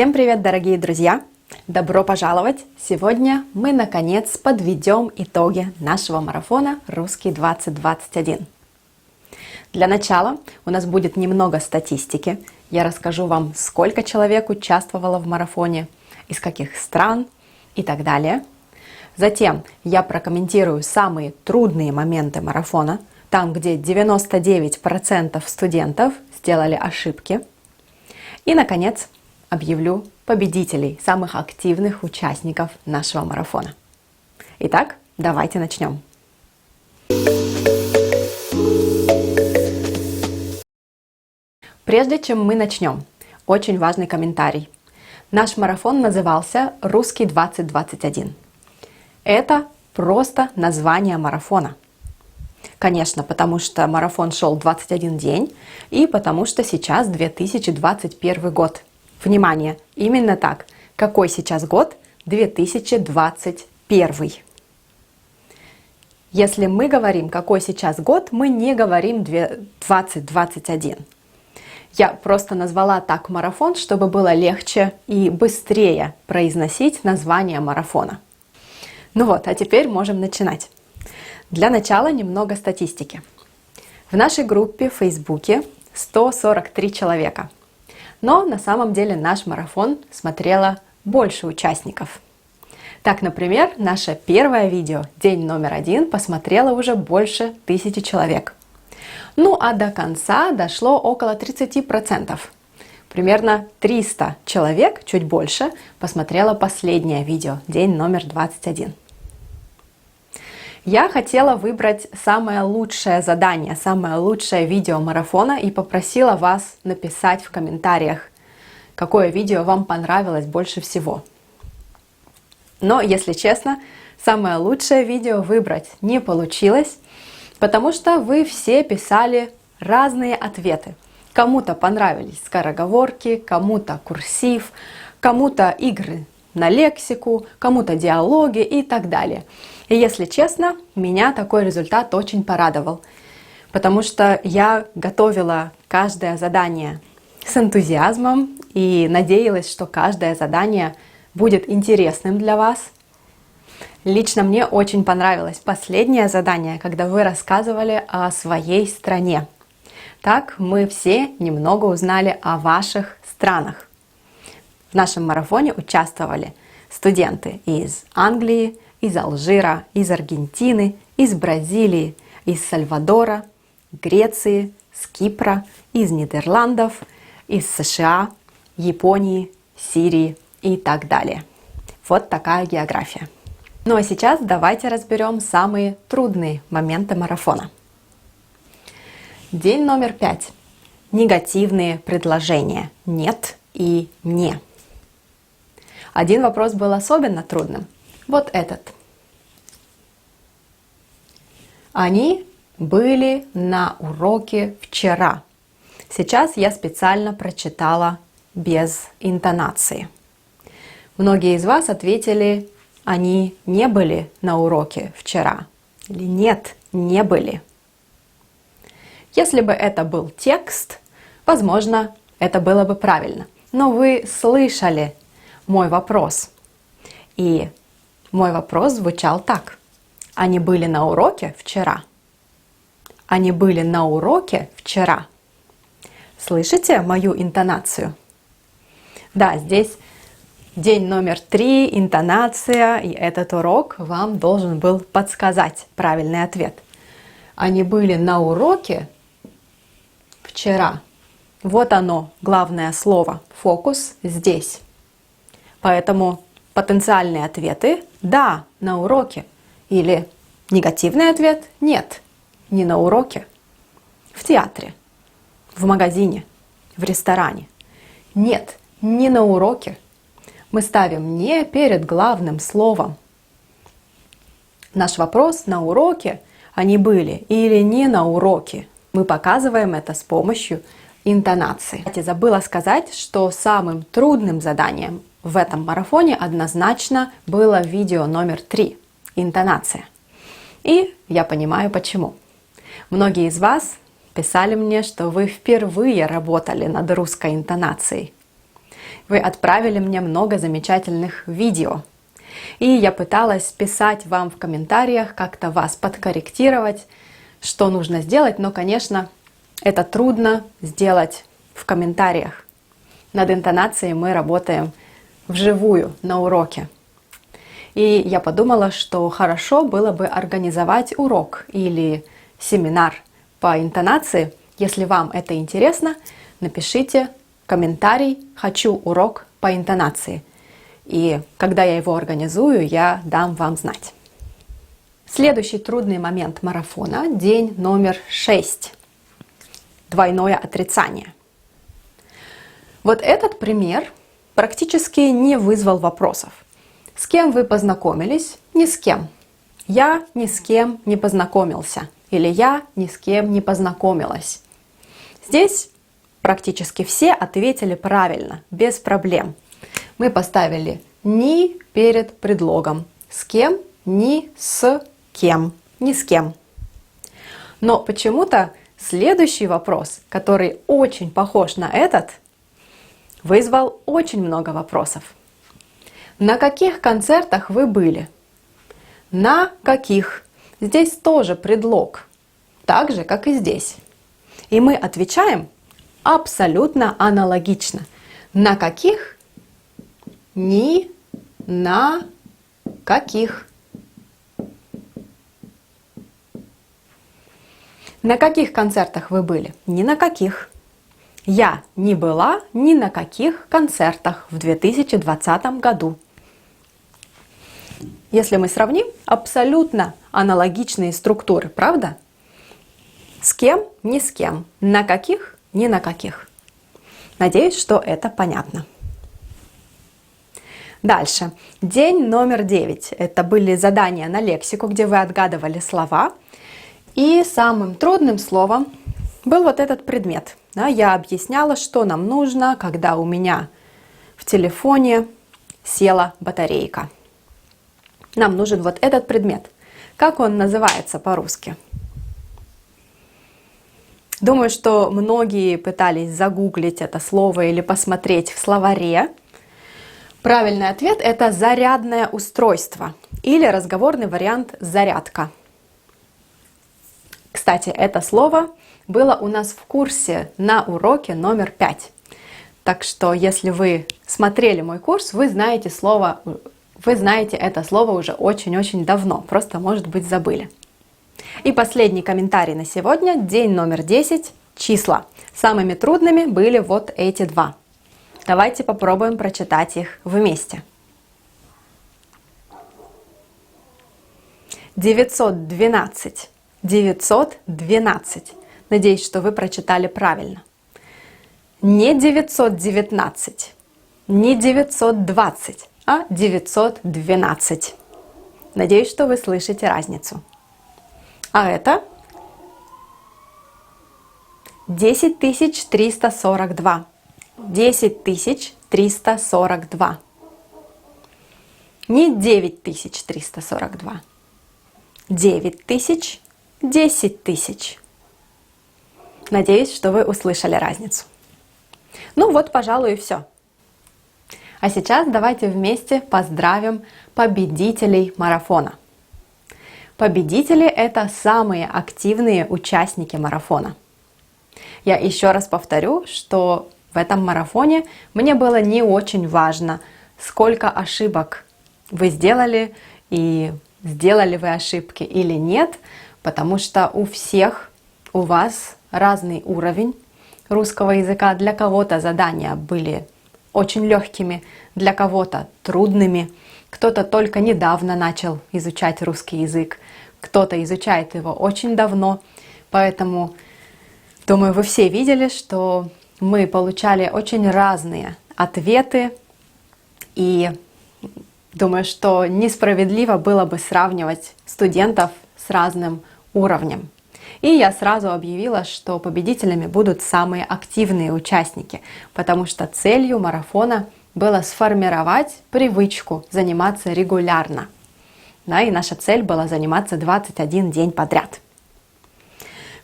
Всем привет, дорогие друзья! Добро пожаловать! Сегодня мы наконец подведем итоги нашего марафона «Русский 2021». Для начала у нас будет немного статистики. Я расскажу вам, сколько человек участвовало в марафоне, из каких стран и так далее. Затем я прокомментирую самые трудные моменты марафона, там, где 99% студентов сделали ошибки. И, наконец, объявлю победителей, самых активных участников нашего марафона. Итак, давайте начнем. Прежде чем мы начнем, очень важный комментарий. Наш марафон назывался «Русский 2021». Это просто название марафона. Конечно, потому что марафон шел 21 день и потому что сейчас 2021 год. Внимание, именно так. Какой сейчас год? 2021. Если мы говорим, какой сейчас год, мы не говорим 2021. Я просто назвала так марафон, чтобы было легче и быстрее произносить название марафона. Ну вот, а теперь можем начинать. Для начала немного статистики. В нашей группе в Фейсбуке 143 человека. Но на самом деле наш марафон смотрело больше участников. Так, например, наше первое видео, день номер 1, посмотрело уже больше 1000 человек. Ну а до конца дошло около 30%. Примерно 300 человек, чуть больше, посмотрело последнее видео, день номер 21. Я хотела выбрать самое лучшее задание, самое лучшее видео марафона и попросила вас написать в комментариях, какое видео вам понравилось больше всего. Но, если честно, самое лучшее видео выбрать не получилось, потому что вы все писали разные ответы. Кому-то понравились скороговорки, кому-то курсив, кому-то игры на лексику, кому-то диалоги и так далее. И если честно, меня такой результат очень порадовал, потому что я готовила каждое задание с энтузиазмом и надеялась, что каждое задание будет интересным для вас. Лично мне очень понравилось последнее задание, когда вы рассказывали о своей стране. Так мы все немного узнали о ваших странах. В нашем марафоне участвовали студенты из Англии, из Алжира, из Аргентины, из Бразилии, из Сальвадора, Греции, с Кипра, из Нидерландов, из США, Японии, Сирии и так далее. Вот такая география. Ну а сейчас давайте разберем самые трудные моменты марафона. День номер 5. Негативные предложения «нет» и «не». Один вопрос был особенно трудным. Вот этот. Они были на уроке вчера. Сейчас я специально прочитала без интонации. Многие из вас ответили, они не были на уроке вчера. Или нет, не были. Если бы это был текст, возможно, это было бы правильно. Но вы слышали мой вопрос. И мой вопрос звучал так. Они были на уроке вчера. Они были на уроке вчера. Слышите мою интонацию? Да, здесь день номер 3, интонация, и этот урок вам должен был подсказать правильный ответ. Они были на уроке вчера. Вот оно, главное слово, фокус здесь. Поэтому потенциальные ответы «да, на уроке» или негативный ответ «нет, не на уроке». В театре, в магазине, в ресторане. Нет, не на уроке. Мы ставим «не» перед главным словом. Наш вопрос на уроке они были или не на уроке. Мы показываем это с помощью интонации. Я забыла сказать, что самым трудным заданием в этом марафоне однозначно было видео номер 3 – интонация. И я понимаю почему. Многие из вас писали мне, что вы впервые работали над русской интонацией. Вы отправили мне много замечательных видео. И я пыталась писать вам в комментариях, как-то вас подкорректировать, что нужно сделать, но, конечно, это трудно сделать в комментариях. Над интонацией мы работаем вживую на уроке. И я подумала, что хорошо было бы организовать урок или семинар по интонации. Если вам это интересно, напишите комментарий «Хочу урок по интонации». И когда я его организую, я дам вам знать. Следующий трудный момент марафона – день номер 6. Двойное отрицание. Вот этот пример практически не вызвал вопросов. С кем вы познакомились? Ни с кем. Я ни с кем не познакомился. Или я ни с кем не познакомилась. Здесь практически все ответили правильно, без проблем. Мы поставили «ни» перед предлогом. С кем? Ни с кем. Ни с кем. Но почему-то следующий вопрос, который очень похож на этот, вызвал очень много вопросов. На каких концертах вы были? На каких? Здесь тоже предлог, так же, как и здесь. И мы отвечаем абсолютно аналогично. На каких? Ни на каких. На каких концертах вы были? Ни на каких. Я не была ни на каких концертах в 2020 году. Если мы сравним, абсолютно аналогичные структуры, правда? С кем? Ни с кем. На каких? Ни на каких. Надеюсь, что это понятно. Дальше. День номер 9. Это были задания на лексику, где вы отгадывали слова. И самым трудным словом был вот этот предмет. Я объясняла, что нам нужно, когда у меня в телефоне села батарейка. Нам нужен вот этот предмет. Как он называется по-русски? Думаю, что многие пытались загуглить это слово или посмотреть в словаре. Правильный ответ – это зарядное устройство или разговорный вариант «зарядка». Кстати, это слово было у нас в курсе на уроке номер 5. Так что, если вы смотрели мой курс, вы знаете это слово уже очень-очень давно, просто, может быть, забыли. И последний комментарий на сегодня, день номер 10, числа. Самыми трудными были вот эти два. Давайте попробуем прочитать их вместе. 912. 912. Надеюсь, что вы прочитали правильно. Не 919, не 920, а 912. Надеюсь, что вы слышите разницу. А это 10342. 10342. Не 9342. 9000, 10 тысяч. Надеюсь, что вы услышали разницу. Ну вот, пожалуй, и все. А сейчас давайте вместе поздравим победителей марафона. Победители – это самые активные участники марафона. Я еще раз повторю, что в этом марафоне мне было не очень важно, сколько ошибок вы сделали и сделали вы ошибки или нет, потому что у вас разный уровень русского языка. Для кого-то задания были очень легкими, для кого-то трудными. Кто-то только недавно начал изучать русский язык, кто-то изучает его очень давно. Поэтому, думаю, вы все видели, что мы получали очень разные ответы. И думаю, что несправедливо было бы сравнивать студентов с разным уровнем. И я сразу объявила, что победителями будут самые активные участники, потому что целью марафона было сформировать привычку заниматься регулярно. Да, и наша цель была заниматься 21 день подряд.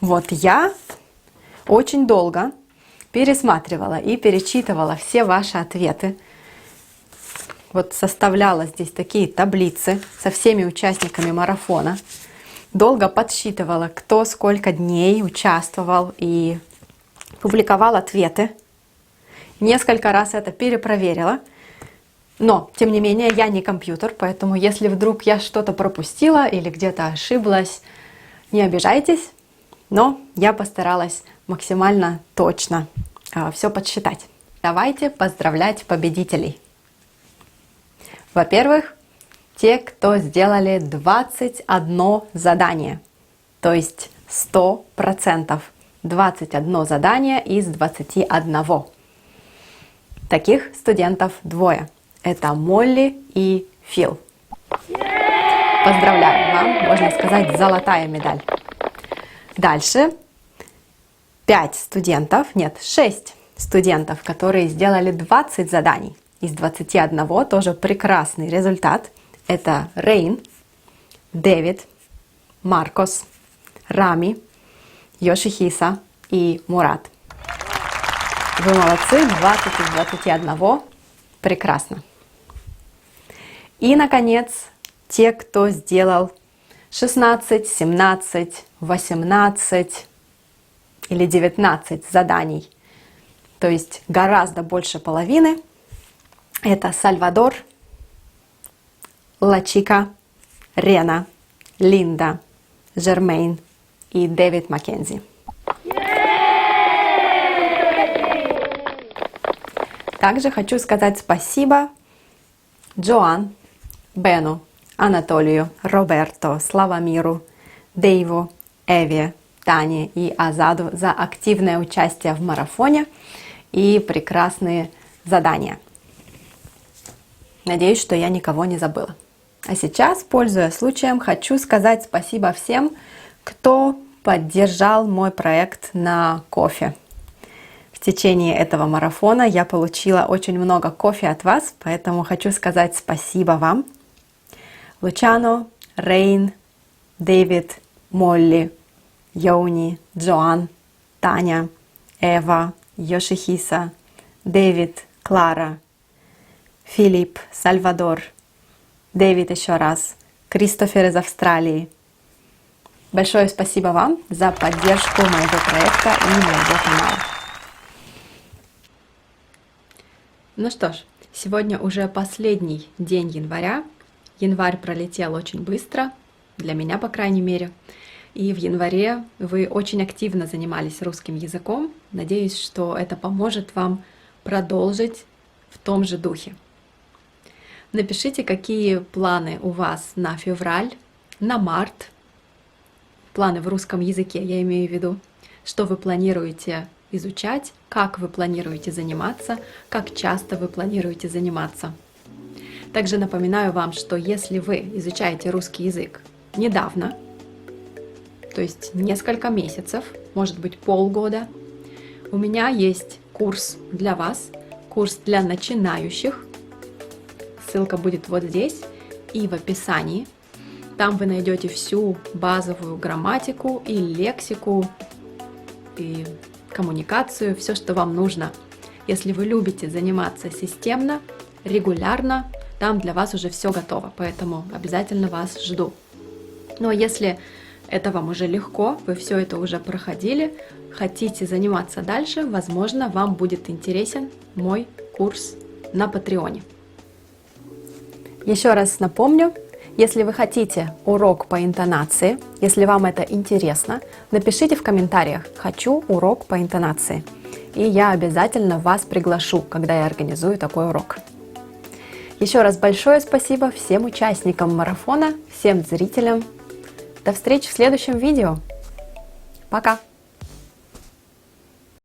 Вот я очень долго пересматривала и перечитывала все ваши ответы. Вот составляла здесь такие таблицы со всеми участниками марафона. Долго подсчитывала, кто сколько дней участвовал, и публиковал ответы. Несколько раз это перепроверила. Но, тем не менее, я не компьютер, поэтому если вдруг я что-то пропустила или где-то ошиблась, не обижайтесь. Но я постаралась максимально точно все подсчитать. Давайте поздравлять победителей. Во-первых, те, кто сделали 21 задание, то есть 100%. 21 задание из 21. Таких студентов двое. Это Молли и Фил. Поздравляю, вам, можно сказать, золотая медаль. Дальше 6 студентов, которые сделали 20 заданий из 21, тоже прекрасный результат. Это Рейн, Дэвид, Маркос, Рами, Йошихиса и Мурат. Вы молодцы, 20 из 21. Прекрасно. И, наконец, те, кто сделал 16, 17, 18 или 19 заданий, то есть гораздо больше половины, это Сальвадор, Лачика, Рена, Линда, Жермейн и Дэвид Маккензи. Также хочу сказать спасибо Джоан, Бену, Анатолию, Роберто, Славомиру, Дейву, Эве, Тане и Азаду за активное участие в марафоне и прекрасные задания. Надеюсь, что я никого не забыла. А сейчас, пользуясь случаем, хочу сказать спасибо всем, кто поддержал мой проект на кофе. В течение этого марафона я получила очень много кофе от вас, поэтому хочу сказать спасибо вам. Лучано, Рейн, Дэвид, Молли, Йони, Джоан, Таня, Эва, Йошихиса, Дэвид, Клара, Филипп, Сальвадор, Дэвид еще раз, Кристофер из Австралии. Большое спасибо вам за поддержку моего проекта и моего канала. Ну что ж, сегодня уже последний день января. Январь пролетел очень быстро, для меня, по крайней мере. И в январе вы очень активно занимались русским языком. Надеюсь, что это поможет вам продолжить в том же духе. Напишите, какие планы у вас на февраль, на март. Планы в русском языке, я имею в виду. Что вы планируете изучать, как вы планируете заниматься, как часто вы планируете заниматься. Также напоминаю вам, что если вы изучаете русский язык недавно, то есть несколько месяцев, может быть полгода, у меня есть курс для вас, курс для начинающих. Ссылка будет вот здесь и в описании. Там вы найдете всю базовую грамматику и лексику, и коммуникацию, все, что вам нужно. Если вы любите заниматься системно, регулярно, там для вас уже все готово, поэтому обязательно вас жду. Но если это вам уже легко, вы все это уже проходили, хотите заниматься дальше, возможно, вам будет интересен мой курс на Патреоне. Еще раз напомню, если вы хотите урок по интонации, если вам это интересно, напишите в комментариях «Хочу урок по интонации», и я обязательно вас приглашу, когда я организую такой урок. Еще раз большое спасибо всем участникам марафона, всем зрителям. До встречи в следующем видео. Пока!